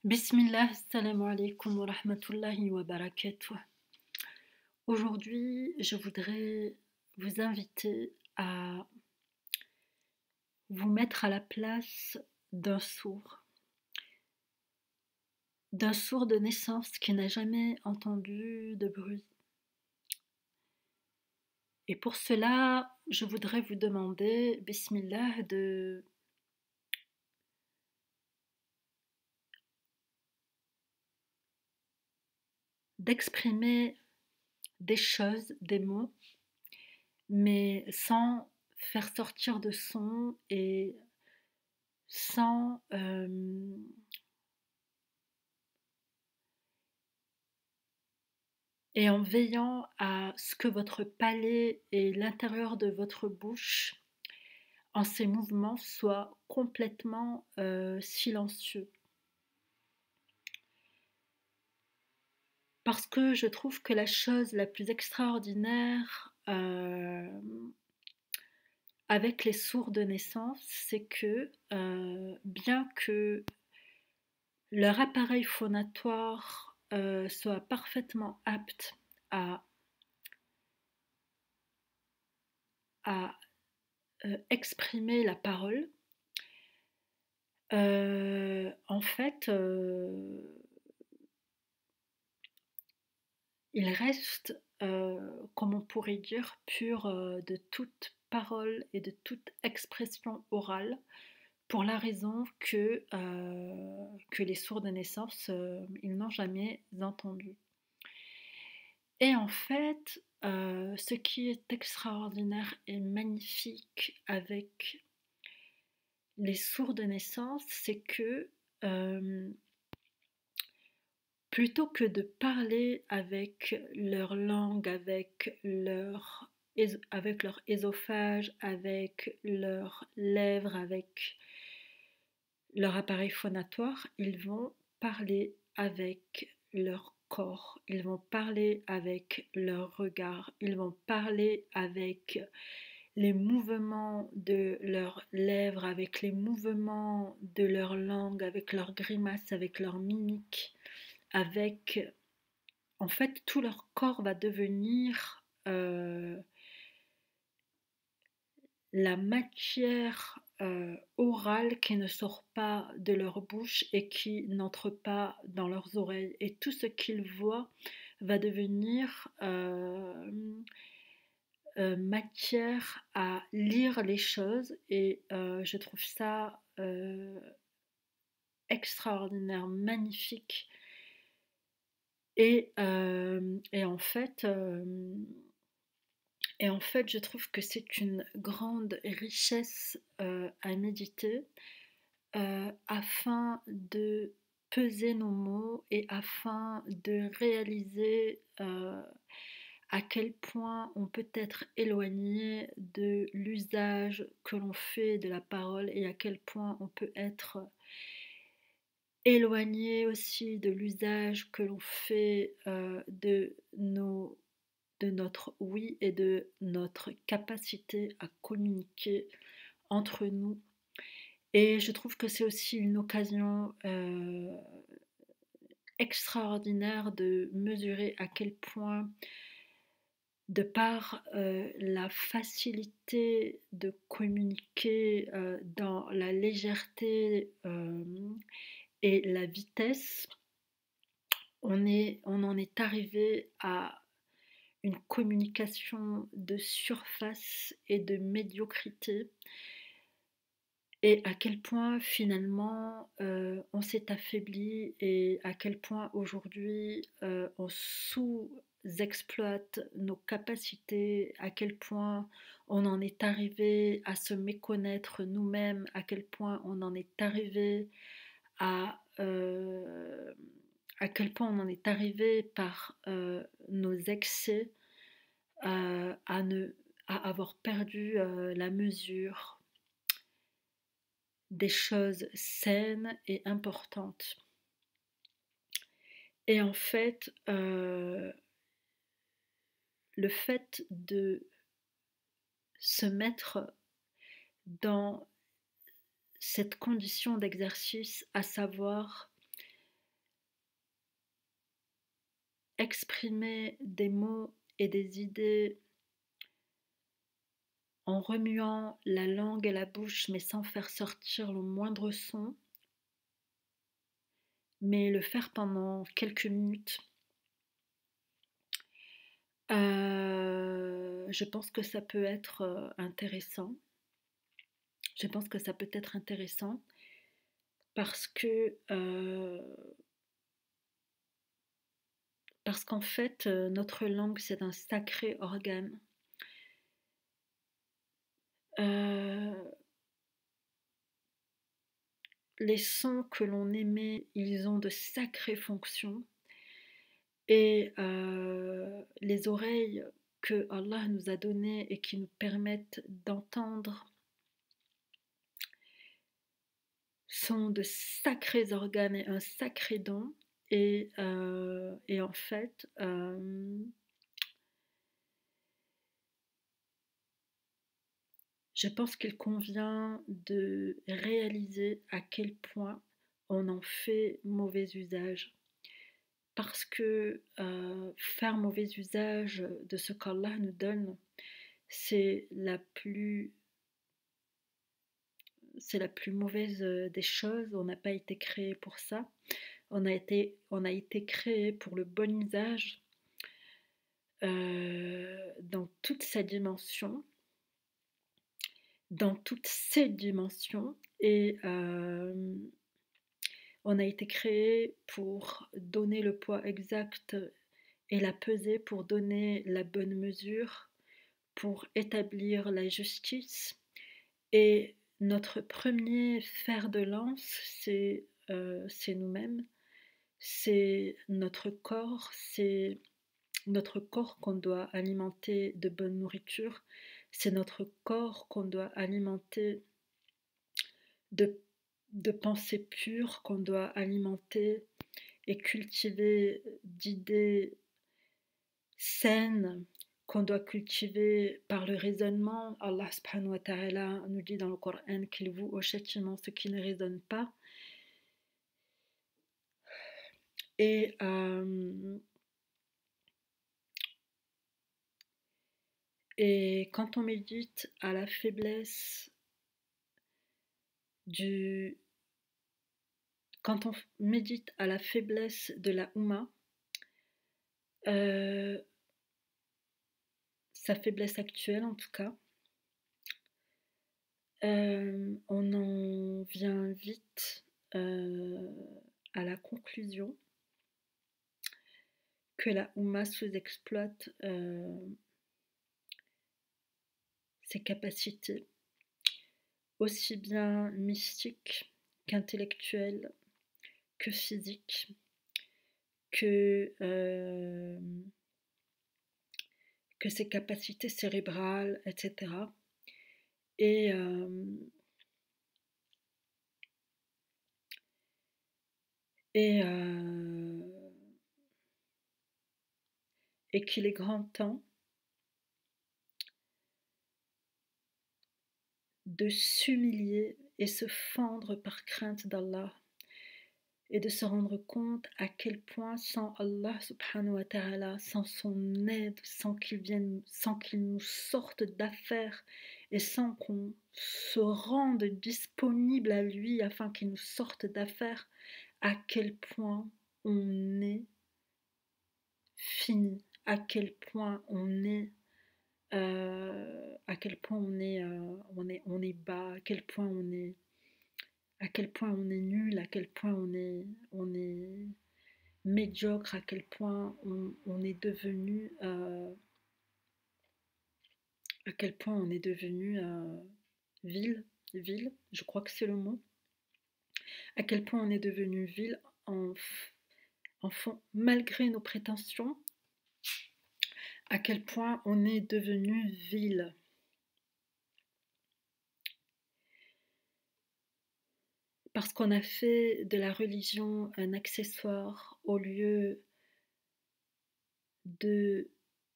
Bismillah, assalamu alaikum wa rahmatullahi wa barakatuh. Aujourd'hui, je voudrais vous inviter à vous mettre à la place d'un sourd de naissance qui n'a jamais entendu de bruit. Et pour cela, je voudrais vous demander, Bismillah, d'exprimer des choses, des mots, mais sans faire sortir de son et sans et en veillant à ce que votre palais et l'intérieur de votre bouche, en ces mouvements, soient complètement silencieux. Parce que je trouve que la chose la plus extraordinaire avec les sourds de naissance, c'est que bien que leur appareil phonatoire soit parfaitement apte à, à exprimer la parole, en fait, il reste, comme on pourrait dire, pur de toute parole et de toute expression orale, pour la raison que les sourds de naissance, ils n'ont jamais entendu. Et en fait, ce qui est extraordinaire et magnifique avec les sourds de naissance, c'est que plutôt que de parler avec leur langue, avec leur œsophage, avec leurs lèvres, avec leur appareil phonatoire, ils vont parler avec leur corps, ils vont parler avec leur regard, ils vont parler avec les mouvements de leurs lèvres, avec les mouvements de leur langue, avec leurs grimaces, avec leur mimique, avec... En fait, tout leur corps va devenir la matière orale qui ne sort pas de leur bouche et qui n'entre pas dans leurs oreilles. Et tout ce qu'ils voient va devenir matière à lire les choses. Et je trouve ça extraordinaire, magnifique. Et en fait... je trouve que c'est une grande richesse à méditer afin de peser nos mots et afin de réaliser à quel point on peut être éloigné de l'usage que l'on fait de la parole et à quel point on peut être éloigné aussi de l'usage que l'on fait de notre oui et de notre capacité à communiquer entre nous. Et je trouve que c'est aussi une occasion extraordinaire de mesurer à quel point, de par la facilité de communiquer dans la légèreté et la vitesse, on en est arrivé à une communication de surface et de médiocrité, et à quel point finalement on s'est affaibli et à quel point aujourd'hui on sous-exploite nos capacités, à quel point on en est arrivé à se méconnaître nous-mêmes, à quel point on en est arrivé à quel point on en est arrivé par nos excès à avoir perdu la mesure des choses saines et importantes. Et en fait, le fait de se mettre dans cette condition d'exercice, à savoir exprimer des mots et des idées en remuant la langue et la bouche, mais sans faire sortir le moindre son, mais le faire pendant quelques minutes. Je pense que ça peut être intéressant. Je pense que ça peut être intéressant parce que parce qu'en fait, notre langue, c'est un sacré organe. Les sons que l'on émet, ils ont de sacrées fonctions. Et les oreilles que Allah nous a données et qui nous permettent d'entendre sont de sacrés organes et un sacré don. Et en fait, je pense qu'il convient de réaliser à quel point on en fait mauvais usage. Parce que faire mauvais usage de ce qu'Allah nous donne, c'est la plus mauvaise des choses. On n'a pas été créé pour ça. On a été créé pour le bon usage dans toute sa dimension, dans toutes ses dimensions. Et on a été créé pour donner le poids exact et la peser, pour donner la bonne mesure, pour établir la justice. Et notre premier fer de lance, c'est nous-mêmes, c'est notre corps qu'on doit alimenter de bonne nourriture, c'est notre corps qu'on doit alimenter de pensées pures, qu'on doit alimenter et cultiver d'idées saines, qu'on doit cultiver par le raisonnement. Allah subhanahu wa ta'ala nous dit dans le Coran qu'il voue au châtiment ceux qui ne raisonnent pas. Et quand on médite à la faiblesse quand on médite à la faiblesse de la Oumma, sa faiblesse actuelle en tout cas, on en vient vite à la conclusion que la Oumma sous-exploite ses capacités, aussi bien mystiques qu'intellectuelles, que physiques, que ses capacités cérébrales, etc. Et qu'il est grand temps de s'humilier et se fendre par crainte d'Allah, et de se rendre compte à quel point sans Allah subhanahu wa ta'ala, sans son aide, sans qu'il nous sorte d'affaires et sans qu'on se rende disponible à lui afin qu'il nous sorte d'affaires, à quel point on est fini, à quel point on est bas, à quel point on est nul, à quel point on est médiocre, à quel point on est devenu vil, je crois que c'est le mot, à quel point on est devenu vil malgré nos prétentions, à quel point on est devenu vil. Parce qu'on a fait de la religion un accessoire au lieu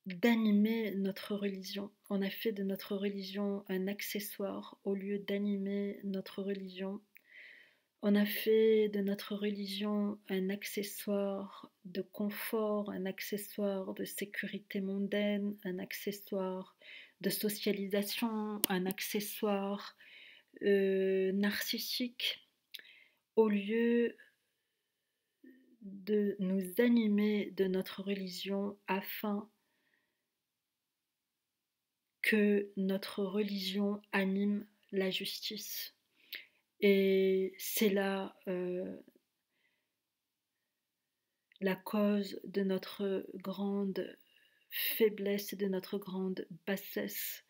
d'animer notre religion. On a fait de notre religion un accessoire au lieu d'animer notre religion. On a fait de notre religion un accessoire de confort, un accessoire de sécurité mondaine, un accessoire de socialisation, un accessoire narcissique, au lieu de nous animer de notre religion afin que notre religion anime la justice. Et c'est là la cause de notre grande faiblesse et de notre grande bassesse.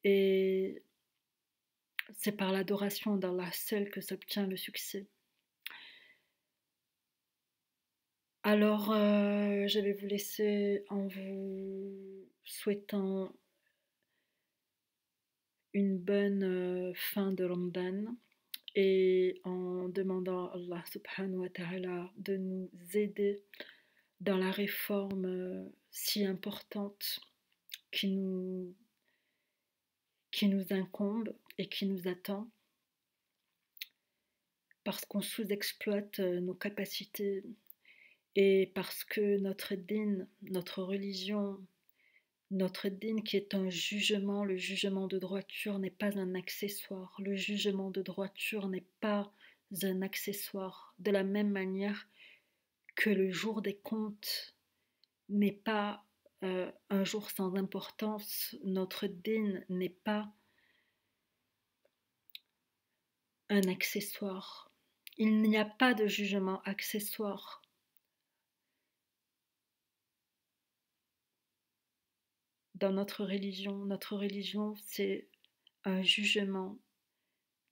Et c'est par l'adoration d'Allah seul que s'obtient le succès. Alors, je vais vous laisser en vous souhaitant une bonne fin de Ramadan et en demandant à Allah subhanahu wa ta'ala de nous aider dans la réforme si importante qui nous incombe et qui nous attend, parce qu'on sous-exploite nos capacités et parce que notre dîn, notre religion, notre dîn qui est un jugement, le jugement de droiture n'est pas un accessoire. Le jugement de droiture n'est pas un accessoire. De la même manière que le jour des comptes n'est pas un jour sans importance, notre dîn n'est pas un accessoire. Il n'y a pas de jugement accessoire. Dans notre religion, c'est un jugement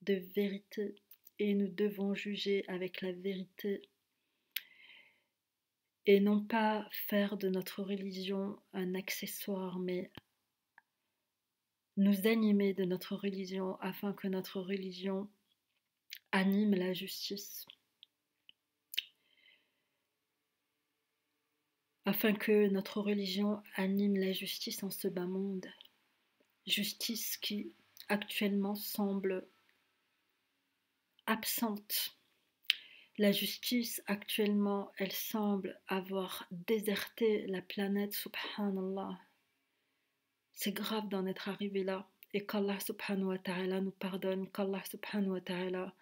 de vérité et nous devons juger avec la vérité et non pas faire de notre religion un accessoire, mais nous animer de notre religion afin que notre religion anime la justice, afin que notre religion anime la justice en ce bas monde, justice qui actuellement semble absente. La justice actuellement, elle semble avoir déserté la planète, subhanallah. C'est grave d'en être arrivé là et qu'Allah subhanahu wa ta'ala nous pardonne, qu'Allah subhanahu wa ta'ala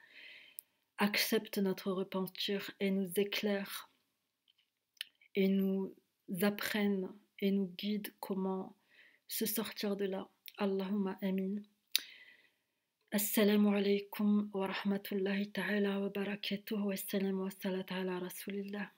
accepte notre repentir et nous éclaire et nous apprenne et nous guide comment se sortir de là. Allahumma amin. Assalamu alaikum wa rahmatullahi ta'ala wa barakatuh wa salam wa salat ala rasulillah.